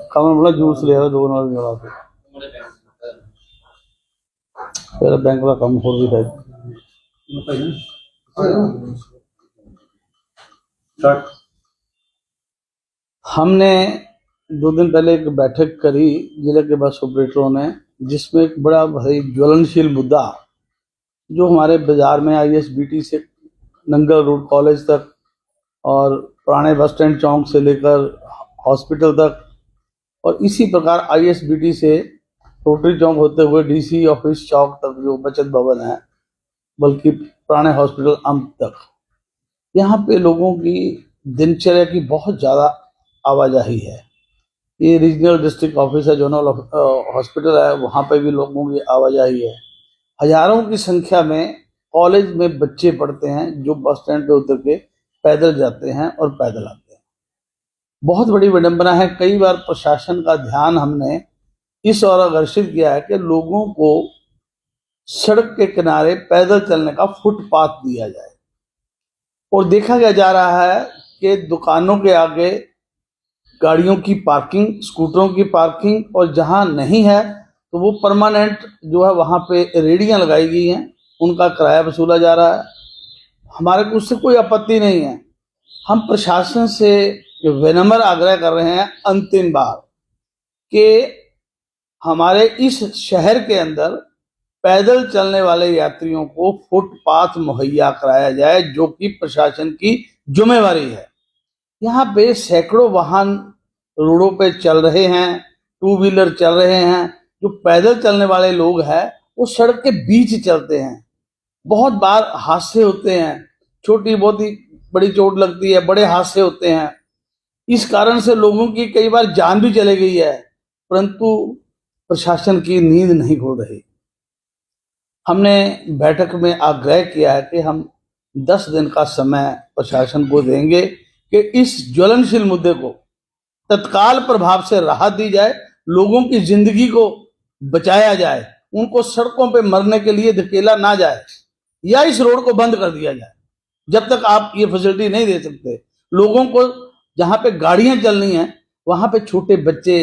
कमर बड़ा जूस ले रहा दो नाल जला के फिर बैंक का काम हो भी है। हमने 2 दिन पहले एक बैठक करी जिले के बस ऑपरेटरों ने, जिसमें एक बड़ा भारी ज्वलनशील मुद्दा जो हमारे बाजार में ISBT से नंगल रोड कॉलेज तक और पुराने बस स्टैंड चौक से लेकर हॉस्पिटल तक और इसी प्रकार ISBT से रोटरी चौक होते हुए DC ऑफिस चौक तक जो बचत भवन है, बल्कि पुराने हॉस्पिटल अम्ब तक, यहाँ पे लोगों की दिनचर्या की बहुत ज़्यादा आवाजाही है। ये रीजनल डिस्ट्रिक्ट ऑफिस है, जोनल हॉस्पिटल है, वहाँ पे भी लोगों की आवाजाही है। हजारों की संख्या में कॉलेज में बच्चे पढ़ते हैं जो बस स्टैंड पे उतर के पैदल जाते हैं और पैदल आते हैं। बहुत बड़ी विडंबना है, कई बार प्रशासन का ध्यान हमने इस ओर आकर्षित किया है कि लोगों को सड़क के किनारे पैदल चलने का फुटपाथ दिया जाए, और देखा गया जा रहा है कि दुकानों के आगे गाड़ियों की पार्किंग, स्कूटरों की पार्किंग, और जहां नहीं है तो वो परमानेंट जो है वहां पे रेहड़ियां लगाई गई हैं, उनका किराया वसूला जा रहा है। हमारे को उससे कोई आपत्ति नहीं है। हम प्रशासन से विनम्र आग्रह कर रहे हैं अंतिम बार कि हमारे इस शहर के अंदर पैदल चलने वाले यात्रियों को फुटपाथ मुहैया कराया जाए, जो कि प्रशासन की जिम्मेवारी है। यहाँ पे सैकड़ों वाहन रोडों पे चल रहे हैं, 2 व्हीलर चल रहे हैं। जो पैदल चलने वाले लोग हैं वो सड़क के बीच चलते हैं। बहुत बार हादसे होते हैं, छोटी बहुत ही बड़ी चोट लगती है, बड़े हादसे होते हैं। इस कारण से लोगों की कई बार जान भी चली गई है, परंतु प्रशासन की नींद नहीं खुल रही। हमने बैठक में आग्रह किया है कि हम 10 दिन का समय प्रशासन को देंगे कि इस ज्वलनशील मुद्दे को तत्काल प्रभाव से राहत दी जाए, लोगों की जिंदगी को बचाया जाए, उनको सड़कों पे मरने के लिए धकेला ना जाए, या इस रोड को बंद कर दिया जाए। जब तक आप ये फैसिलिटी नहीं दे सकते लोगों को, जहां पे गाड़ियां चलनी है वहां पे छोटे बच्चे,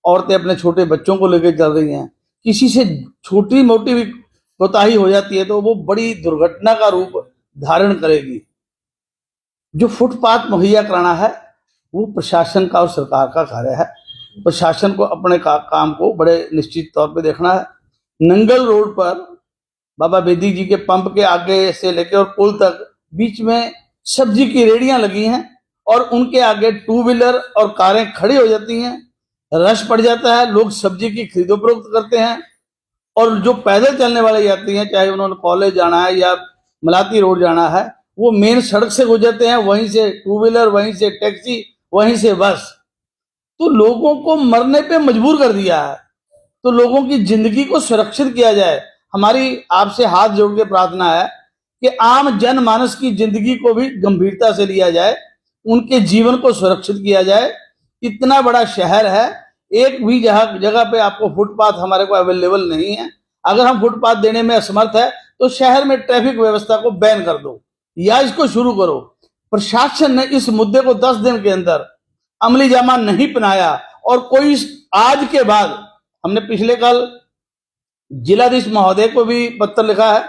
औरतें अपने छोटे बच्चों को लेकर चल रही हैं, किसी से छोटी मोटी भी कोताही हो जाती है तो वो बड़ी दुर्घटना का रूप धारण करेगी। जो फुटपाथ मुहैया कराना है वो प्रशासन का और सरकार का कार्य है। प्रशासन को अपने काम को बड़े निश्चित तौर पे देखना है। नंगल रोड पर बाबा बेदी जी के पंप के आगे से लेकर और पुल तक बीच में सब्जी की रेहड़ियां लगी हैं, और उनके आगे 2 व्हीलर और कारें खड़ी हो जाती हैं। रश पड़ जाता है, लोग सब्जी की खरीदोफरोख्त करते हैं, और जो पैदल चलने वाले यात्री हैं, चाहे उन्होंने कॉलेज जाना है या मलाती रोड जाना है, वो मेन सड़क से गुजरते हैं, वहीं से 2 व्हीलर, वहीं से टैक्सी, वहीं से बस। तो लोगों को मरने पे मजबूर कर दिया है। तो लोगों की जिंदगी को सुरक्षित किया जाए। हमारी आपसे हाथ जोड़ के प्रार्थना है कि आम जनमानस की जिंदगी को भी गंभीरता से लिया जाए, उनके जीवन को सुरक्षित किया जाए। इतना बड़ा शहर है, एक भी जगह पे आपको फुटपाथ हमारे को अवेलेबल नहीं है। अगर हम फुटपाथ देने में असमर्थ है तो शहर में ट्रैफिक व्यवस्था को बैन कर दो या इसको शुरू करो। प्रशासन ने इस मुद्दे को 10 दिन के अंदर अमली जामा नहीं पहनाया, और कोई आज के बाद, हमने पिछले कल जिलाधीश महोदय को भी पत्र लिखा है,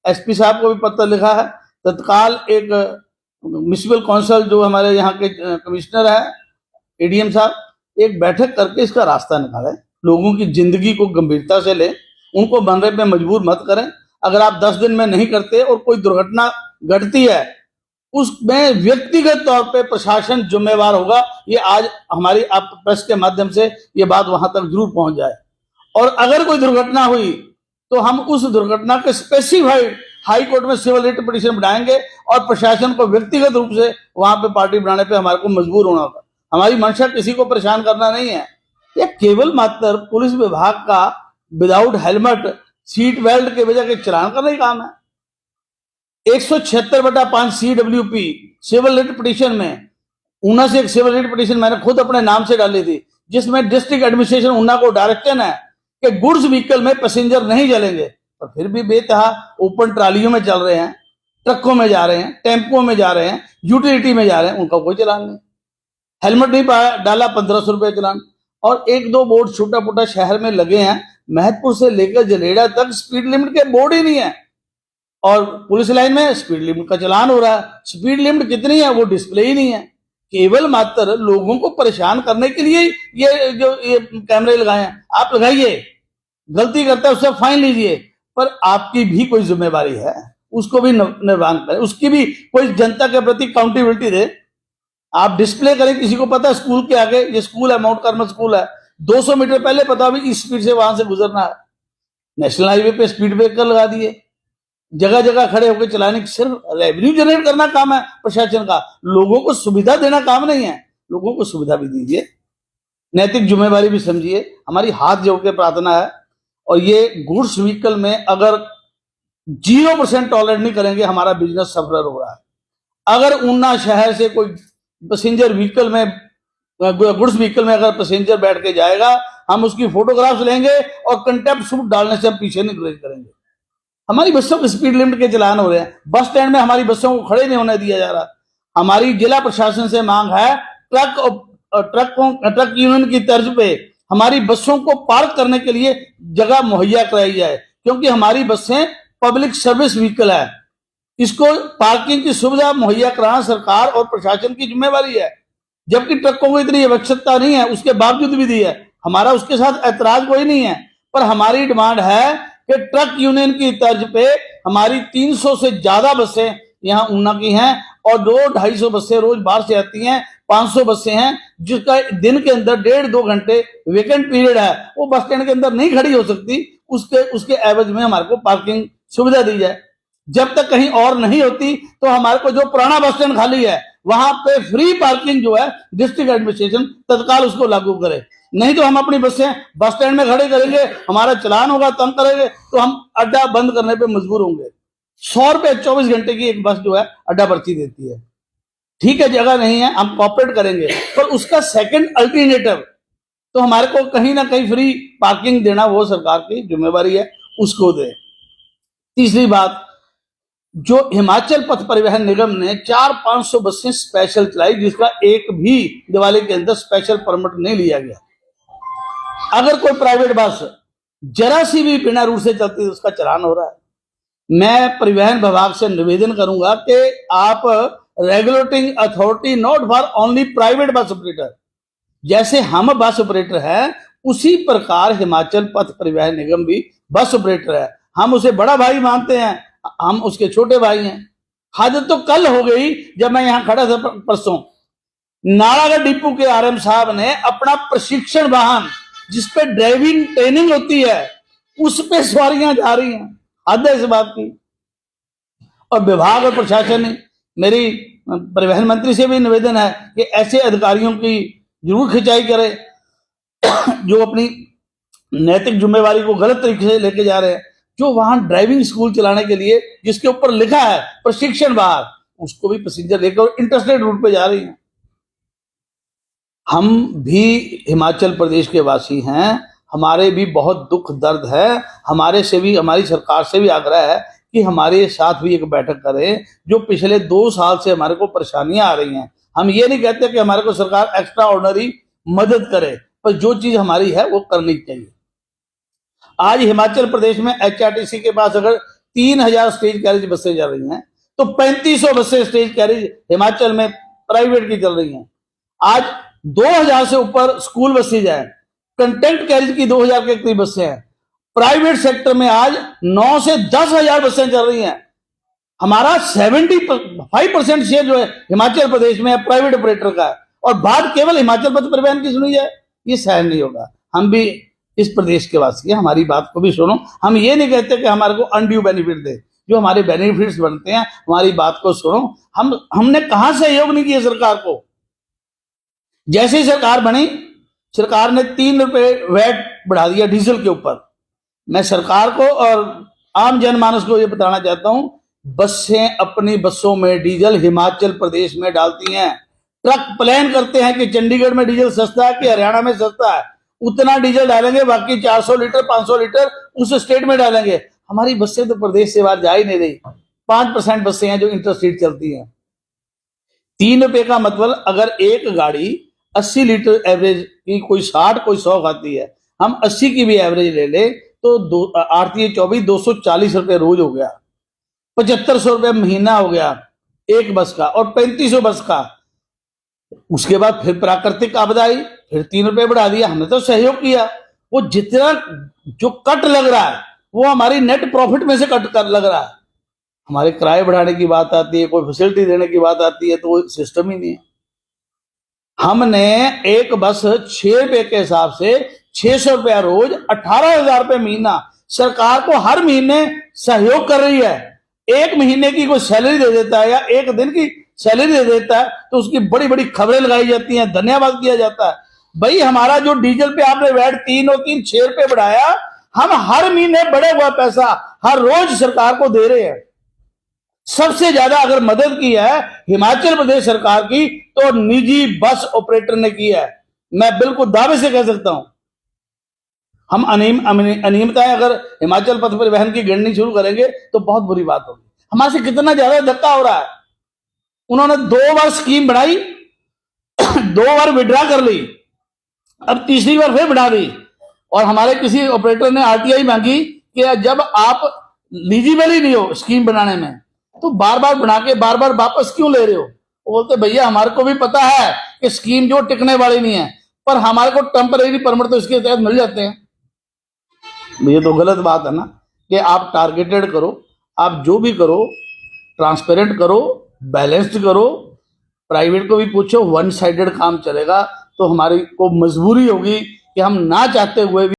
SP साहब को भी पत्र लिखा है, तत्काल एक म्युनिसिपल काउंसिल जो हमारे यहाँ के कमिश्नर है ADM साहब, एक बैठक करके इसका रास्ता निकालें, लोगों की जिंदगी को गंभीरता से लें, उनको मरने पे मजबूर मत करें। अगर आप 10 दिन में नहीं करते और कोई दुर्घटना घटती है, उसमें व्यक्तिगत तौर पे प्रशासन जिम्मेवार होगा। ये आज हमारी आप प्रेस के माध्यम से ये बात वहां तक जरूर पहुंच जाए। और अगर कोई दुर्घटना हुई तो हम उस दुर्घटना के स्पेसिफाइड हाई कोर्ट में सिविल रिट पिटीशन बनाएंगे, और प्रशासन को व्यक्तिगत रूप से वहां पे पार्टी बनाने पे हमारे को मजबूर होना होगा। हमारी मंशा किसी को परेशान करना नहीं है। ये केवल मात्र पुलिस विभाग का विदाउट हेलमेट, सीट बेल्ट के वजह के चलान करने का काम है। 176/5 CWP सिविल रिट पिटीशन में ऊना से एक सिविल रिट पिटीशन मैंने खुद अपने नाम से डाली थी, जिसमें डिस्ट्रिक्ट एडमिनिस्ट्रेशन ऊना को डायरेक्शन है कि गुड्स व्हीकल में पैसेंजर नहीं चलेंगे, और फिर भी बेतहा ओपन ट्रालियों में चल रहे हैं, ट्रकों में जा रहे हैं, टेम्पो में जा रहे हैं, यूटिलिटी में जा रहे हैं, उनका कोई चलान नहीं। हेलमेट नहीं डाला 1500 रुपये चलान। और एक दो बोर्ड छोटा मोटा शहर में लगे हैं, महतपुर से लेकर जलेड़ा तक स्पीड लिमिट के बोर्ड ही नहीं है, और पुलिस लाइन में स्पीड लिमिट का चलान हो रहा है। स्पीड लिमिट कितनी है वो डिस्प्ले ही नहीं है, केवल मात्र लोगों को परेशान करने के लिए ये कैमरे लगाए हैं। आप लगाइए, गलती करता है उससे फाइन लीजिए, पर आपकी भी कोई जिम्मेवारी है, उसको भी निर्वहन करें, उसकी भी कोई जनता के प्रति अकाउंटेबिलिटी दे। आप डिस्प्ले करें, किसी को पता है स्कूल के आगे ये स्कूल है, माउंट कार्मल स्कूल है, 200 मीटर पहले पता भी इस स्पीड से वहां से गुजरना है। नेशनल हाईवे पे स्पीड ब्रेकर लगा दिए, जगह जगह खड़े होकर चलाने की, सिर्फ रेवेन्यू जनरेट करना काम है प्रशासन का, लोगों को सुविधा देना काम नहीं है। लोगों को सुविधा भी दीजिए, नैतिक जिम्मेवारी भी समझिए। हमारी हाथ जोड़ के प्रार्थना है, और ये गुड्स व्हीकल में अगर 0% टॉलरेट नहीं करेंगे, हमारा बिजनेस सफर हो रहा है। अगर ऊना शहर से कोई पैसेंजर व्हीकल में, गुड्स व्हीकल में अगर पैसेंजर बैठ के जाएगा, हम उसकी फोटोग्राफ्स लेंगे और कंटेम्प्ट सूट डालने से हम पीछे नहीं करेंगे। हमारी बसों के स्पीड लिमिट के चलान हो रहे हैं, बस स्टैंड में हमारी बसों को खड़े नहीं होने दिया जा रहा। हमारी जिला प्रशासन से मांग है, ट्रक यूनियन की तर्ज पे हमारी बसों को पार्क करने के लिए जगह मुहैया कराई जाए, क्योंकि हमारी बसें पब्लिक सर्विस व्हीकल है, इसको पार्किंग की सुविधा मुहैया कराना सरकार और प्रशासन की जिम्मेवारी है। जबकि ट्रकों को इतनी आवश्यकता नहीं है, उसके बावजूद भी दी है। हमारा उसके साथ ऐतराज कोई नहीं है, पर हमारी डिमांड है कि ट्रक यूनियन की तर्ज पे हमारी 300 से ज्यादा बसें यहाँ ऊना की हैं, और 200-250 बसें रोज बाहर से आती हैं, 500 बसें हैं, जिसका दिन के अंदर 1.5-2 घंटे वेकेंट पीरियड है, वो बस स्टैंड के अंदर नहीं खड़ी हो सकती। उसके एवज में हमारे को पार्किंग सुविधा दी जाए। जब तक कहीं और नहीं होती तो हमारे को जो पुराना बस स्टैंड खाली है वहां पे फ्री पार्किंग जो है डिस्ट्रिक्ट एडमिनिस्ट्रेशन तत्काल उसको लागू करे। नहीं तो हम अपनी बसें बस स्टैंड में खड़े करेंगे, हमारा चलान होगा, तंग करेंगे, तो हम अड्डा बंद करने पे मजबूर होंगे। 100 रुपए 24 घंटे की एक बस जो है अड्डा पर्ची देती है। ठीक है, जगह नहीं है, हम कॉपरेट करेंगे, पर उसका सेकंड अल्टरनेटिव तो हमारे को कहीं ना कहीं फ्री पार्किंग देना वो सरकार की जिम्मेवारी है, उसको दे। तीसरी बात, जो हिमाचल पथ परिवहन निगम ने 400-500 बसें स्पेशल चलाई, जिसका एक भी दिवाली के अंदर स्पेशल परमिट नहीं लिया गया। अगर कोई प्राइवेट बस जरा सी भी बिना रूट से चलती है उसका चलान हो रहा है। मैं परिवहन विभाग से निवेदन करूंगा कि आप regulating authority not for only private bus operator, जैसे हम बस ऑपरेटर हैं उसी प्रकार हिमाचल पथ परिवहन निगम भी बस ऑपरेटर है। हम उसे बड़ा भाई मानते हैं, हम उसके छोटे भाई हैं। हद तो कल हो गई जब मैं यहां खड़ा था परसों, नालागढ़ डिपो के आरएम साहब ने अपना प्रशिक्षण वाहन जिसपे ड्राइविंग ट्रेनिंग होती है उस पे सवारियां जा रही हैं। हद है इस बात की। और विभाग और प्रशासन ने, मेरी परिवहन मंत्री से भी निवेदन है कि ऐसे अधिकारियों की जरूर खिंचाई करे जो अपनी नैतिक जिम्मेवारी को गलत तरीके से लेके जा रहे हैं। जो वहां ड्राइविंग स्कूल चलाने के लिए जिसके ऊपर लिखा है प्रशिक्षण बाहर, उसको भी पैसेंजर लेकर इंटरस्टेट रूट पे जा रही हैं। हम भी हिमाचल प्रदेश के वासी हैं, हमारे भी बहुत दुख दर्द है। हमारे से भी, हमारी सरकार से भी आग्रह है कि हमारे साथ भी एक बैठक करें। जो पिछले 2 साल से हमारे को परेशानियां आ रही हैं, हम ये नहीं कहते कि हमारे को सरकार एक्स्ट्रा ऑर्डिनरी मदद करे, पर जो चीज हमारी है वो करनी चाहिए। आज हिमाचल प्रदेश में एचआरटीसी के पास अगर 3000 स्टेज कैरेज बसें चल रही हैं तो 3500 बसें स्टेज कैरेज हिमाचल में प्राइवेट की चल रही हैं। आज 2000 से ऊपर स्कूल बसेज है, कंटेंट कैरेज की 2000 के करीब बसें हैं। प्राइवेट सेक्टर में आज 9 से 10,000 बसें चल रही हैं। हमारा 75% शेयर जो है हिमाचल प्रदेश में प्राइवेट ऑपरेटर का है, और बात केवल हिमाचल पथ परिवहन की सुनी जाए, ये सहन नहीं होगा। हम भी इस प्रदेश के वासी हैं, हमारी बात को भी सुनो। हम ये नहीं कहते कि हमारे को अनड्यू बेनिफिट दे, जो हमारे बेनिफिट्स बनते हैं हमारी बात को सुनो। हमने कहां सहयोग नहीं किया सरकार को। जैसे ही सरकार बनी, सरकार ने 3 रुपए वैट बढ़ा दिया डीजल के ऊपर। मैं सरकार को और आम जनमानस को ये बताना चाहता हूं, बसें अपनी बसों में डीजल हिमाचल प्रदेश में डालती हैं। ट्रक प्लान करते हैं कि चंडीगढ़ में डीजल सस्ता है कि हरियाणा में सस्ता है, उतना डीजल डालेंगे, बाकी 400 लीटर 500 लीटर उस स्टेट में डालेंगे। हमारी बसें तो प्रदेश से बाहर जा ही नहीं रही। 5% बसें हैं जो इंटरस्टेट चलती हैं। 3 रुपए का मतलब, अगर एक गाड़ी 80 लीटर एवरेज की, कोई 60 कोई 100 खाती है, हम 80 की भी एवरेज ले ले तो आरती 24 240 रुपये रोज हो गया, 7500 रुपये महीना हो गया एक बस का, और 3500 बस का। उसके बाद फिर प्राकृतिक आपदा आई, फिर 3 रुपये बढ़ा दिया। हमने तो सहयोग किया। वो जितना जो कट लग रहा है वो हमारी नेट प्रॉफिट में से कट कर लग रहा है। हमारे किराए बढ़ाने की बात आती है, कोई फैसिलिटी देने की बात आती है, तो वो सिस्टम ही नहीं है। हमने एक बस 6 रुपए के हिसाब से 600 रुपया रोज, 18,000 रुपये महीना सरकार को हर महीने सहयोग कर रही है। एक महीने की कोई सैलरी दे देता है या एक दिन की सैलरी दे देता है तो उसकी बड़ी बड़ी खबरें लगाई जाती हैं, धन्यवाद किया जाता है। भाई हमारा जो डीजल पे आपने वैट 3 और 3 6 रुपये बढ़ाया, हम हर महीने बढ़े हुआ पैसा हर रोज सरकार को दे रहे हैं। सबसे ज्यादा अगर मदद की है हिमाचल प्रदेश सरकार की तो निजी बस ऑपरेटर ने की है। मैं बिल्कुल दावे से कह सकता हूं। हम अनियमितताएं अगर हिमाचल पथ परिवहन की गिननी शुरू करेंगे तो बहुत बुरी बात होगी। हमारे से कितना ज्यादा धक्का हो रहा है। उन्होंने 2 बार स्कीम बढ़ाई, 2 बार विड्रा कर ली, अब तीसरी बार फिर बढ़ा दी। और हमारे किसी ऑपरेटर ने आरटीआई मांगी कि जब आप एलिजिबल ही नहीं हो स्कीम बनाने में तो बार बार बना के बार बार वापस क्यों ले रहे हो। वो बोलते भैया हमारे को भी पता है कि स्कीम जो टिकने वाली नहीं है, पर हमारे को टेम्परेरी परमिट तो इसके तहत मिल जाते हैं। ये तो गलत बात है ना कि आप टारगेटेड करो, आप जो भी करो ट्रांसपेरेंट करो, बैलेंस्ड करो। प्राइवेट को भी पूछो, वन साइडेड काम चलेगा तो हमारी को मजबूरी होगी कि हम ना चाहते हुए भी